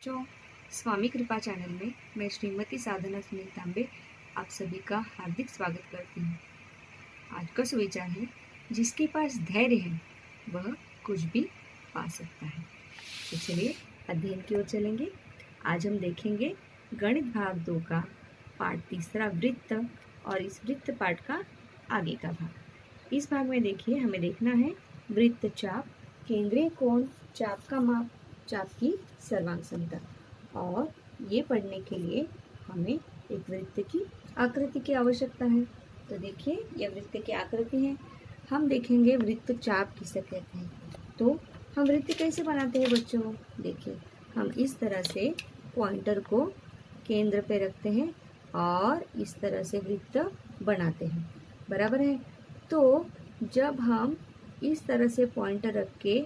बच्चों, स्वामी कृपा चैनल में मैं श्रीमती साधना सुनील तांबे आप सभी का हार्दिक स्वागत करती हूँ। आज का सुविचार है, जिसके पास धैर्य है वह कुछ भी पा सकता है। तो चलिए अध्ययन की ओर चलेंगे। आज हम देखेंगे गणित भाग 2 का पाठ 3 वृत्त और इस वृत्त पाठ का आगे का भाग। इस भाग में देखिए, हमें देखना है वृत्त चाप, केंद्रीय कोण, चाप का माप, चाप की सर्वांग समता। और ये पढ़ने के लिए हमें एक वृत्त की आकृति की आवश्यकता है। तो देखिए, यह वृत्त की आकृति है। हम देखेंगे वृत्त चाप किसे कहते हैं। तो हम वृत्त कैसे बनाते हैं बच्चों? देखिए, हम इस तरह से पॉइंटर को केंद्र पे रखते हैं और इस तरह से वृत्त बनाते हैं, बराबर है। तो जब हम इस तरह से पॉइंटर रख के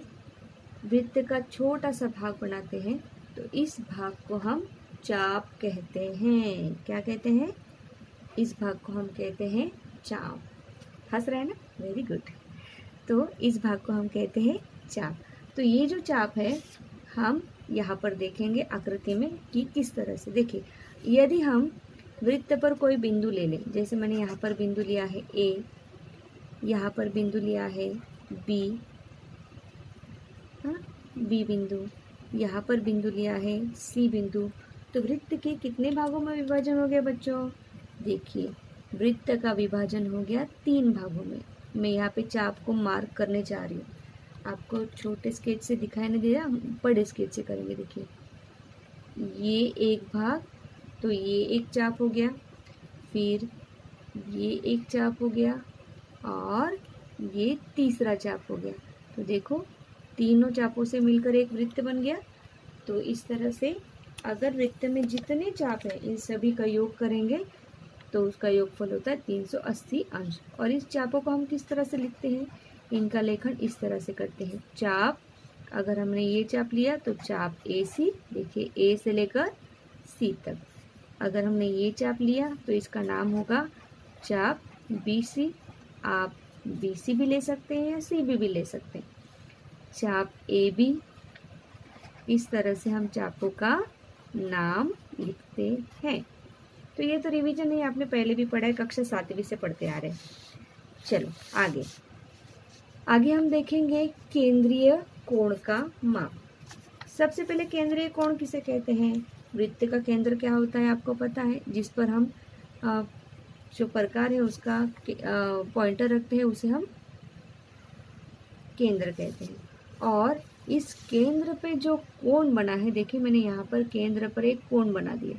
वृत्त का छोटा सा भाग बनाते हैं तो इस भाग को हम चाप कहते हैं। क्या कहते हैं? इस भाग को हम कहते हैं चाप। हंस रहे हैं ना? Very good. तो इस भाग को हम कहते हैं चाप। तो ये जो चाप है, हम यहाँ पर देखेंगे आकृति में कि किस तरह से। देखिए, यदि हम वृत्त पर कोई बिंदु ले लें, जैसे मैंने यहाँ पर बिंदु लिया है ए, यहाँ पर बिंदु लिया है बी, बी बिंदु, यहाँ पर बिंदु लिया है सी बिंदु। तो वृत्त के कितने भागों में विभाजन हो गया बच्चों? देखिए, वृत्त का विभाजन हो गया 3 भागों में। मैं यहाँ पे चाप को मार्क करने जा रही हूँ। आपको छोटे स्केच से दिखाई नहीं दे रहा, हम बड़े स्केच से करेंगे। देखिए, ये एक भाग, तो ये एक चाप हो गया, फिर ये एक चाप हो गया और ये तीसरा चाप हो गया। तो देखो, तीनों चापों से मिलकर एक वृत्त बन गया। तो इस तरह से अगर वृत्त में जितने चाप हैं इन सभी का योग करेंगे तो उसका योगफल होता है 380 अंश। और इस चापों को हम किस तरह से लिखते हैं? इनका लेखन इस तरह से करते हैं। चाप, अगर हमने ये चाप लिया तो चाप ए सी, देखिए ए से लेकर सी तक। अगर हमने ये चाप लिया तो इसका नाम होगा चाप बी सी। आप बी सी भी ले सकते हैं या सी भी ले सकते हैं। चाप ए बी, इस तरह से हम चापों का नाम लिखते हैं। तो ये तो रिवीजन है, आपने पहले भी पढ़ा है, कक्षा 7वीं से पढ़ते आ रहे हैं। चलो आगे आगे हम देखेंगे केंद्रीय कोण का माप। सबसे पहले केंद्रीय कोण किसे कहते हैं? वृत्त का केंद्र क्या होता है आपको पता है, जिस पर हम जो प्रकार है उसका पॉइंटर रखते हैं, उसे हम केंद्र कहते हैं। और इस केंद्र पे जो कोण बना है, देखिए मैंने यहाँ पर केंद्र पर एक कोण बना दिया,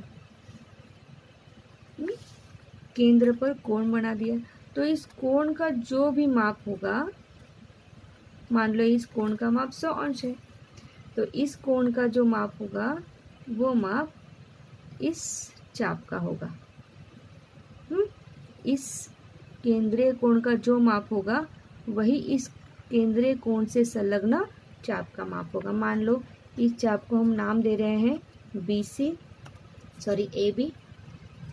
केंद्र पर कोण बना दिया। तो इस कोण का जो भी माप होगा, मान लो इस कोण का माप 100 अंश है, तो इस कोण का जो माप होगा वो माप इस चाप का होगा। इस केंद्रीय कोण का जो माप होगा वही इस केंद्रीय कोण से संलग्न चाप का माप होगा। मान लो इस चाप को हम नाम दे रहे हैं ए बी।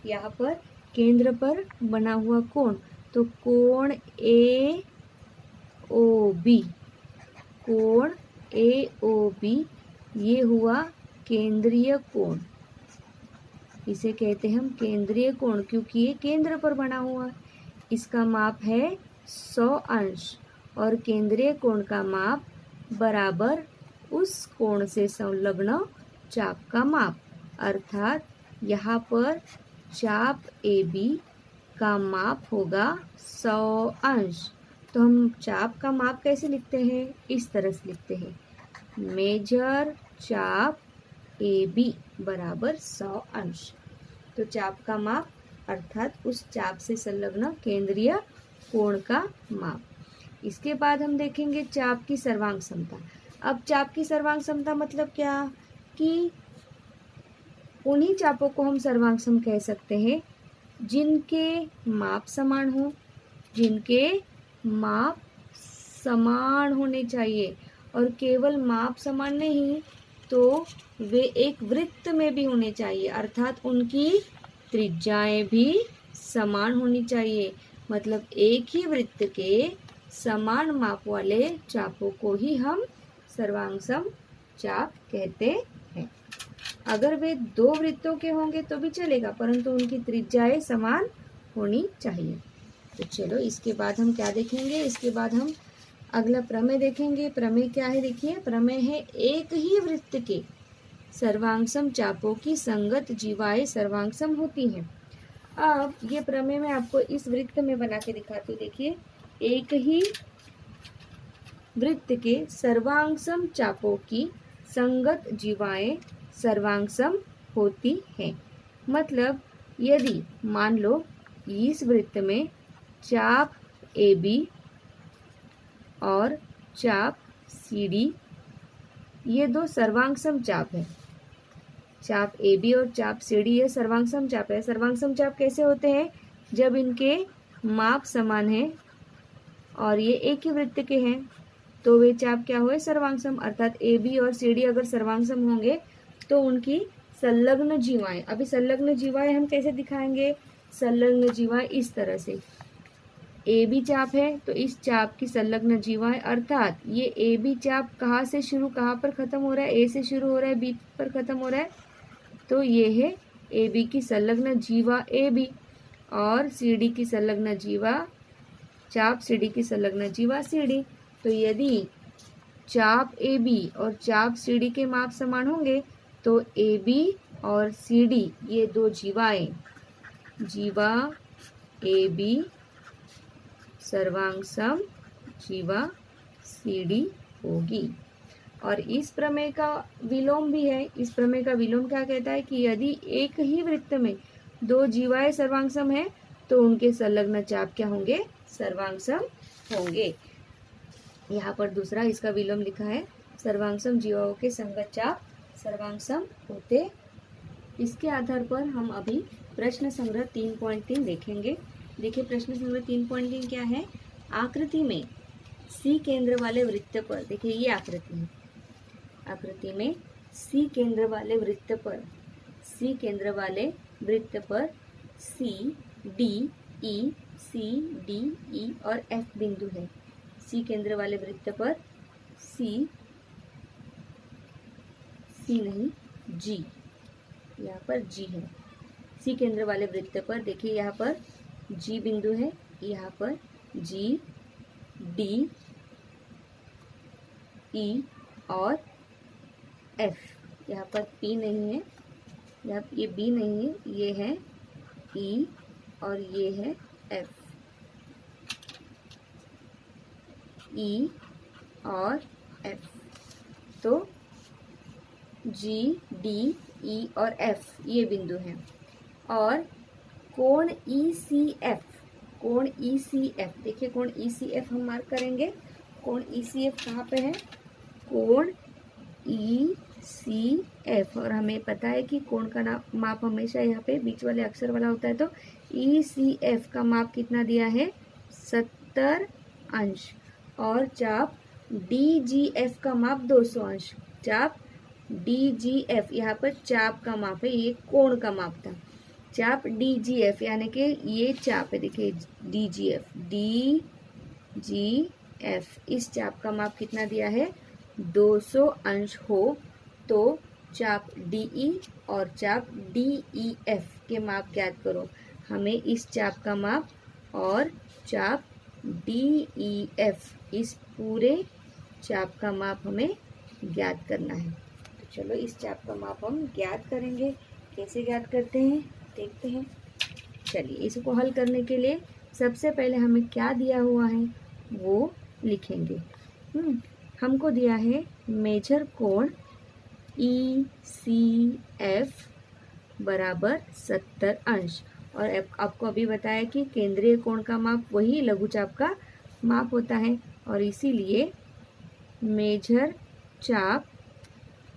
यहाँ पर केंद्र पर बना हुआ कोण, तो कोण ए ओ बी, कोण ए ओ बी ये हुआ केंद्रीय कोण। इसे कहते हैं हम केंद्रीय कोण, क्योंकि ये केंद्र पर बना हुआ। इसका माप है 100 अंश और केंद्रीय कोण का माप बराबर उस कोण से संलग्न चाप का माप। अर्थात यहाँ पर चाप ए बी का माप होगा 100 अंश। तो हम चाप का माप कैसे लिखते हैं? इस तरह से लिखते हैं, मेजर चाप ए बी बराबर 100 अंश। तो चाप का माप अर्थात उस चाप से संलग्न केंद्रीय कोण का माप। इसके बाद हम देखेंगे चाप की सर्वांग समता। अब चाप की सर्वांग समता मतलब क्या? कि उन्हीं चापों को हम सर्वांग सम कह सकते हैं जिनके माप समान हो, जिनके माप समान होने चाहिए। और केवल माप समान नहीं, तो वे एक वृत्त में भी होने चाहिए, अर्थात उनकी त्रिज्याएं भी समान होनी चाहिए। मतलब एक ही वृत्त के समान माप वाले चापों को ही हम सर्वांग सम चाप कहते हैं। अगर वे दो वृत्तों के होंगे तो भी चलेगा, परंतु उनकी त्रिज्याएं समान होनी चाहिए। तो चलो इसके बाद हम क्या देखेंगे, इसके बाद हम अगला प्रमेय देखेंगे। प्रमेय क्या है, देखिए प्रमेय है एक ही वृत्त के सर्वांगसम चापों की संगत जीवाएं सर्वांगसम होती हैं। अब ये प्रमेय मैं आपको इस वृत्त में बना के दिखाती हूँ। देखिए, एक ही वृत्त के सर्वांगसम चापों की संगत जीवाएं सर्वांगसम होती हैं। मतलब यदि मान लो इस वृत्त में चाप AB और चाप CD ये दो सर्वांगसम चाप है। चाप AB और चाप CD ये सर्वांगसम चाप है। सर्वांगसम चाप कैसे होते हैं, जब इनके माप समान है और ये एक ही वृत्त के हैं तो वे चाप क्या हुए, सर्वांगसम। अर्थात AB और CD अगर सर्वांगसम होंगे तो उनकी संलग्न जीवाएं, अभी संलग्न जीवाएं हम कैसे दिखाएंगे, संलग्न जीवाएं इस तरह से, AB चाप है तो इस चाप की संलग्न जीवाएं, अर्थात ये AB चाप कहाँ से शुरू कहाँ पर खत्म हो रहा है, A से शुरू हो रहा है B पर खत्म हो रहा है, तो ये है AB की संलग्न जीवा AB और CD की संलग्न जीवा चाप CD की संलग्न जीवा CD। तो यदि चाप AB और चाप CD के माप समान होंगे तो AB और CD ये दो जीवाएं, जीवा AB सर्वांगसम जीवा CD होगी। और इस प्रमेय का विलोम भी है। इस प्रमेय का विलोम क्या कहता है कि यदि एक ही वृत्त में दो जीवाएं सर्वांगसम है तो उनके संलग्न चाप क्या होंगे, सर्वांगसम होंगे। यहाँ पर दूसरा इसका विलोम लिखा है, सर्वांगसम जीवाओं के संगत चाप सर्वांगसम होते। इसके आधार पर हम अभी प्रश्न संग्रह 3.3 देखेंगे। देखिए प्रश्न संग्रह 3.3 क्या है, आकृति में C केंद्र वाले वृत्त पर, देखिए ये आकृति है, आकृति में C केंद्र वाले वृत्त पर, C केंद्र वाले वृत्त पर C D E C D E और F बिंदु है। C केंद्र वाले वृत्त पर C नहीं G, यहाँ पर G है। C केंद्र वाले वृत्त पर देखिए यहाँ पर G बिंदु है, यहाँ पर G D E और F, यहाँ पर P नहीं है, यहाँ ये B नहीं है, ये है E और ये है F, E और F। तो G D E और F ये बिंदु हैं। और कोण ECF, कोण ECF, देखिए कोण ECF हम मार्क करेंगे। कोण ECF कहाँ पे है, कोण ECF, और हमें पता है कि कोण का माप हमेशा यहाँ पे बीच वाले अक्षर वाला होता है। तो ECF का माप कितना दिया है, 70 अंश, और चाप DGF का माप 200 अंश। चाप DGF यहाँ पर चाप का माप है, ये कोण का माप था। चाप DGF यानी कि ये चाप है, देखिए DGF, इस चाप का माप कितना दिया है, 200 अंश हो तो चाप DE और चाप DEF के माप ज्ञात करो। हमें इस चाप का माप और चाप DEF इस पूरे चाप का माप हमें ज्ञात करना है। तो चलो इस चाप का माप हम ज्ञात करेंगे। कैसे ज्ञात करते हैं देखते हैं। चलिए इसको हल करने के लिए सबसे पहले हमें क्या दिया हुआ है वो लिखेंगे। हमको दिया है मेजर कोण ECF बराबर 70 अंश, और आपको अभी बताया कि केंद्रीय कोण का माप वही लघुचाप का माप होता है, और इसीलिए मेजर चाप,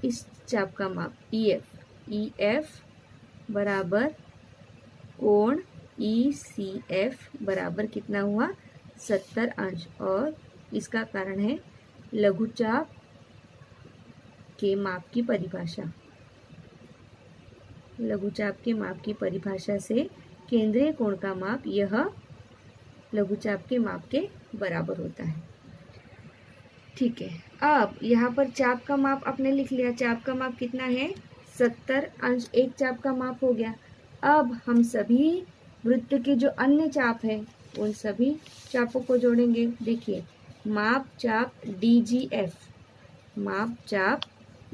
इस चाप का माप EF बराबर कोण ECF बराबर कितना हुआ, 70 अंश, और इसका कारण है लघुचाप के माप की परिभाषा। लघुचाप के माप की परिभाषा से केंद्रीय कोण का माप यह लघुचाप के माप के बराबर होता है। ठीक है, अब यहाँ पर चाप का माप आपने लिख लिया। चाप का माप कितना है, 70 अंश एक चाप का माप हो गया। अब हम सभी वृत्त के जो अन्य चाप है उन सभी चापों को जोड़ेंगे। देखिए, माप चाप DGF, माप चाप,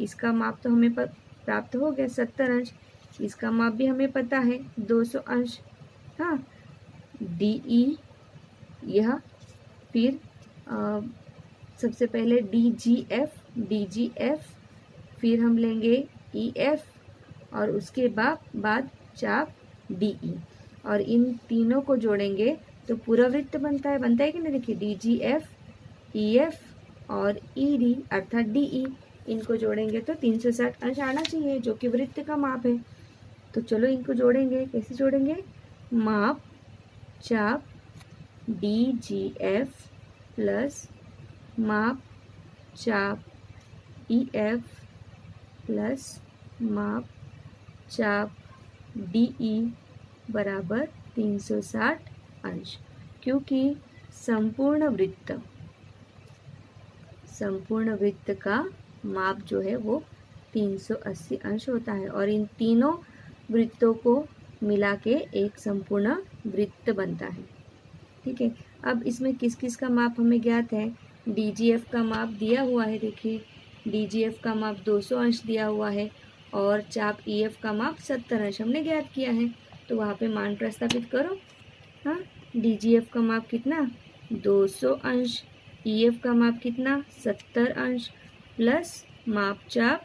इसका माप तो हमें प्राप्त हो गया 70 अंश, इसका माप भी हमें पता है 200 अंश। हाँ, DE यह, फिर सबसे पहले DGF, फिर हम लेंगे EF और उसके बाद चाप DE, और इन तीनों को जोड़ेंगे तो पूरा वृत्त बनता है कि नहीं। देखिए, DGF, EF और ED अर्थात DE, इनको जोड़ेंगे तो 360 अंश आना चाहिए, जो कि वृत्त का माप है। तो चलो इनको जोड़ेंगे। कैसे जोड़ेंगे? माप चाप DGF प्लस माप चाप EF प्लस माप चाप DE बराबर 360 अंश, क्योंकि संपूर्ण वृत्त का माप जो है वो 380 अंश होता है, और इन तीनों वृत्तों को मिला के एक संपूर्ण वृत्त बनता है। ठीक है, अब इसमें किस किस का माप हमें ज्ञात है? DGF का माप दिया हुआ है। देखिए, DGF का माप 200 अंश दिया हुआ है, और चाप EF का माप 70 अंश हमने ज्ञात किया है। तो वहाँ पे मान प्रस्तापित करो। हाँ, DGF का माप कितना? 200 अंश, EF का माप कितना? 70 अंश, प्लस माप चाप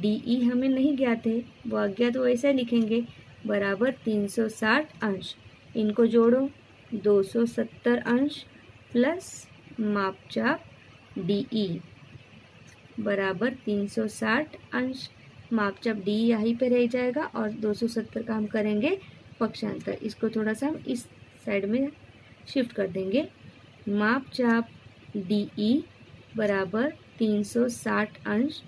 DE हमें नहीं ज्ञात है, वो अज्ञात, वो ऐसे लिखेंगे, बराबर 360 अंश। इनको जोड़ो, 270 अंश प्लस माप चाप DE बराबर 360 अंश। माप चाप DE यहीं पे रह जाएगा, और 270 का हम करेंगे पक्षांतर, इसको थोड़ा सा हम इस साइड में शिफ्ट कर देंगे। माप चाप DE बराबर 360 अंश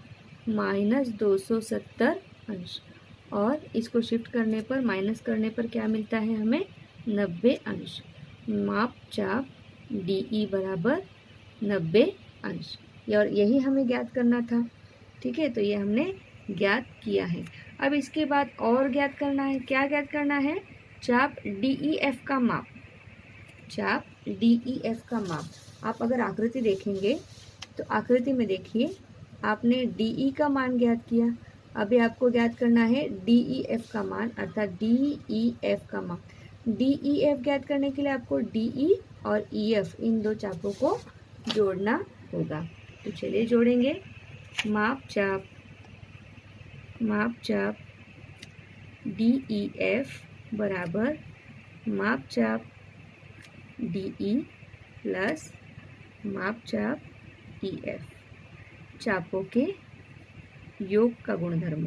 माइनस 270 अंश, और इसको शिफ्ट करने पर, माइनस करने पर क्या मिलता है हमें? 90 अंश। माप चाप DE बराबर 90 अंश, और यही हमें ज्ञात करना था। ठीक है, तो ये हमने ज्ञात किया है। अब इसके बाद और ज्ञात करना है। क्या ज्ञात करना है? चाप DEF का माप। चाप DEF का माप। आप अगर आकृति देखेंगे तो आकृति में देखिए, आपने DE का मान ज्ञात किया, अभी आपको ज्ञात करना है DEF का मान, अर्थात DEF का मान। DEF ज्ञात करने के लिए आपको DE और EF इन दो चापों को जोड़ना होगा। तो चलिए जोड़ेंगे। माप चाप DEF बराबर माप चाप DE प्लस माप चाप EF, चापों के योग का गुणधर्म।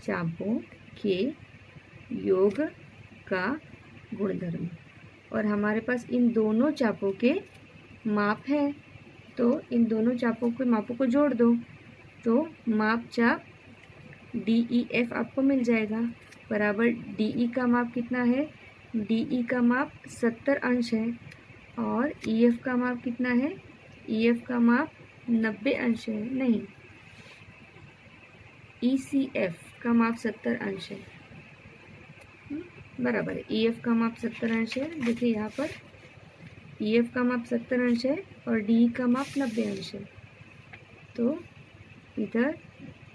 चापों के योग का गुणधर्म, और हमारे पास इन दोनों चापों के माप है, तो इन दोनों चापों के मापों को जोड़ दो, तो माप चाप DEF आपको मिल जाएगा, बराबर DE का माप कितना है? DE का माप 70 अंश है, और EF का माप कितना है? EF का माप 90 अंश है, नहीं, ECF का माप 70 अंश है, बराबर है। EF का माप 70 अंश है। देखिए यहाँ पर EF का माप 70 अंश है और DE का माप 90 अंश है, तो इधर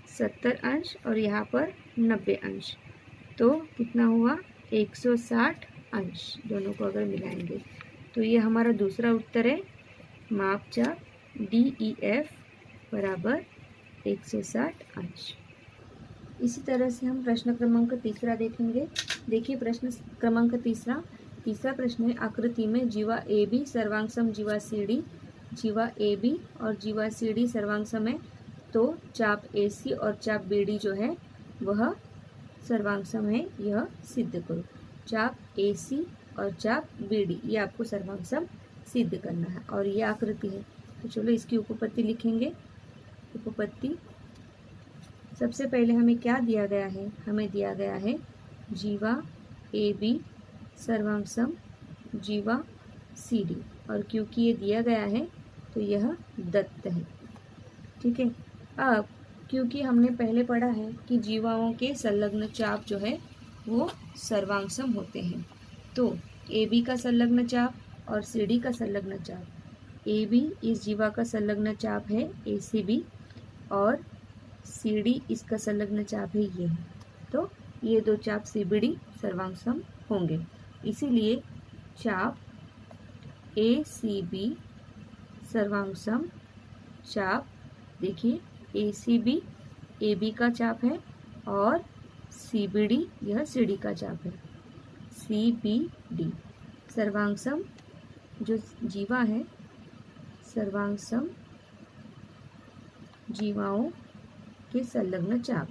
70 अंश और यहाँ पर 90 अंश, तो कितना हुआ? 160 अंश। दोनों को अगर मिलाएंगे तो ये हमारा दूसरा उत्तर है। माप चाप DEF बराबर 160 अंश। इसी तरह से हम प्रश्न क्रमांक तीसरा देखेंगे। देखिए प्रश्न क्रमांक तीसरा प्रश्न है, आकृति में जीवा AB सर्वांग सम जीवा CD, जीवा AB और जीवा CD सर्वांग सम है, तो चाप AC और चाप BD जो है वह सर्वांग सम है, यह सिद्ध करो। चाप AC और चाप BD ये आपको सर्वांग सम सिद्ध करना है, और ये आकृति है। तो चलो इसकी उपपत्ति लिखेंगे। उपपत्ति, सबसे पहले हमें क्या दिया गया है? हमें दिया गया है जीवा AB सर्वांग सम जीवा CD, और क्योंकि ये दिया गया है तो यह दत्त है। ठीक है, अब क्योंकि हमने पहले पढ़ा है कि जीवाओं के संलग्न चाप जो है वो सर्वांग होते हैं। तो AB का संलग्न चाप और CD का संलग्न चाप, AB इस जीवा का संलग्न चाप है ACB और CD इसका संलग्न चाप है ये। तो ये दो चाप CBD सर्वांग होंगे, इसीलिए चाप ACB सर्वांग चाप, देखिए ACB AB का चाप है और CBD यह CD का चाप है। CBD सर्वांग जो जीवा है, सर्वांग जीवाओं के संलग्न चाप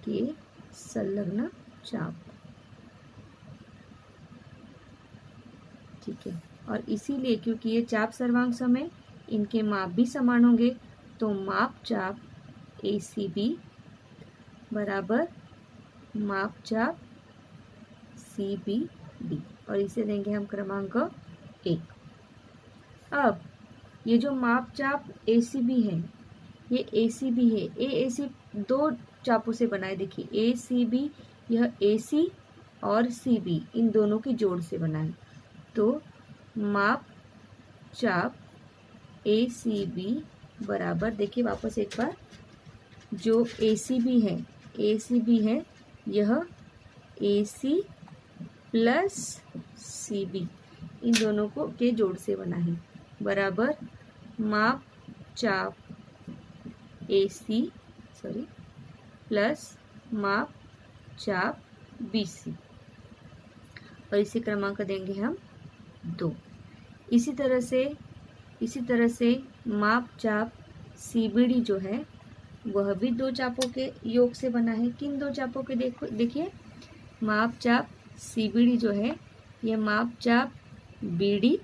के संलग्न चाप, ठीक है। और इसीलिए क्योंकि ये चाप सर्वांग है, इनके माप भी समान होंगे, तो माप चाप ACB बराबर माप चाप CBD, और इसे देंगे हम क्रमांक 1। अब ये जो माप चाप ACB है, ये ACB है, AAC दो चापों से बना है। देखिए ACB यह AC और CB इन दोनों की जोड़ से बना है। तो माप चाप ACB बराबर, देखिए वापस एक बार, जो ACB है यह AC प्लस CB इन दोनों को के जोड़ से बना है, बराबर माप चाप AC प्लस माप चाप BC, और इसी क्रमांक देंगे हम 2। इसी तरह से माप चाप CBD जो है वह भी दो चापों के योग से बना है। किन दो चापों के? देखिए माप चाप CBD जो है यह माप चाप BD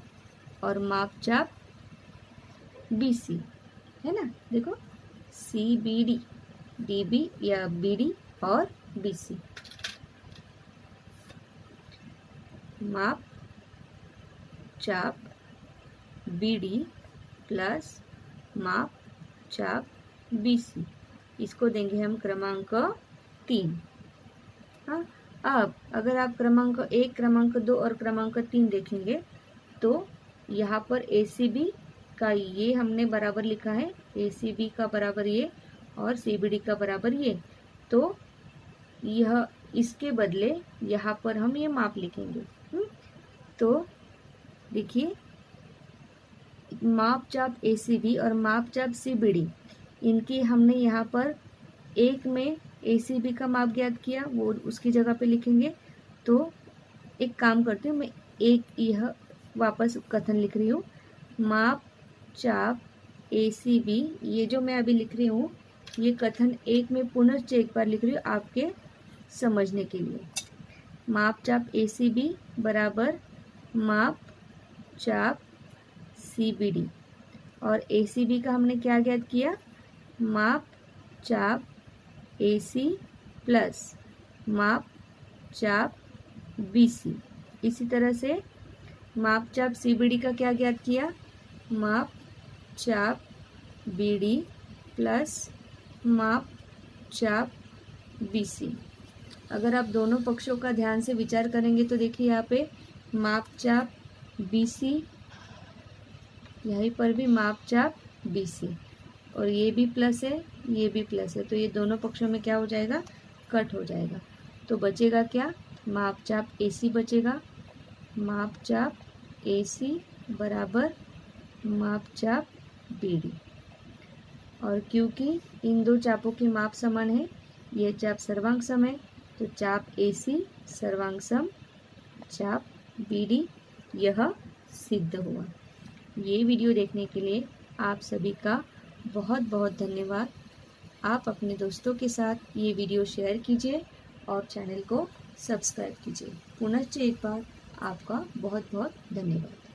और माप चाप BC है ना। देखो CBD, DB या BD और BC, माप चाप BD प्लस माप चाप BC, इसको देंगे हम क्रमांक 3। हाँ, अब अगर आप क्रमांक 1, क्रमांक 2 और क्रमांक 3 देखेंगे तो यहाँ पर ACB का ये हमने बराबर लिखा है, ACB का बराबर ये और CBD का बराबर ये, तो यह इसके बदले यहाँ पर हम ये माप लिखेंगे। तो देखिए माप चाप ACB और माप चाप CBD, इनकी हमने यहाँ पर एक में ACB का माप ज्ञात किया, वो उसकी जगह पे लिखेंगे। तो एक काम करती हूँ, मैं एक यह वापस कथन लिख रही हूँ, माप चाप ACB, ये जो मैं अभी लिख रही हूँ ये कथन एक में पुनः एक बार लिख रही हूँ आपके समझने के लिए। माप चाप ACB बराबर माप चाप CBD, और ACB का हमने क्या ज्ञात किया, माप चाप AC प्लस माप चाप BC। इसी तरह से माप चाप CBD का क्या ज्ञात किया, माप चाप BD प्लस माप चाप BC। अगर आप दोनों पक्षों का ध्यान से विचार करेंगे तो देखिए यहाँ पे माप चाप BC, यहीं पर भी माप चाप BC, और ये भी प्लस है ये भी प्लस है, तो ये दोनों पक्षों में क्या हो जाएगा, कट हो जाएगा। तो बचेगा क्या, माप चाप AC बचेगा, माप चाप AC बराबर माप चाप BD, और क्योंकि इन दो चापों की माप समान है, ये चाप सर्वांग सम है, तो चाप AC सर्वांग सम चाप BD यह सिद्ध हुआ। ये वीडियो देखने के लिए आप सभी का बहुत बहुत धन्यवाद। आप अपने दोस्तों के साथ ये वीडियो शेयर कीजिए और चैनल को सब्सक्राइब कीजिए। पुनश्च एक बार आपका बहुत बहुत धन्यवाद।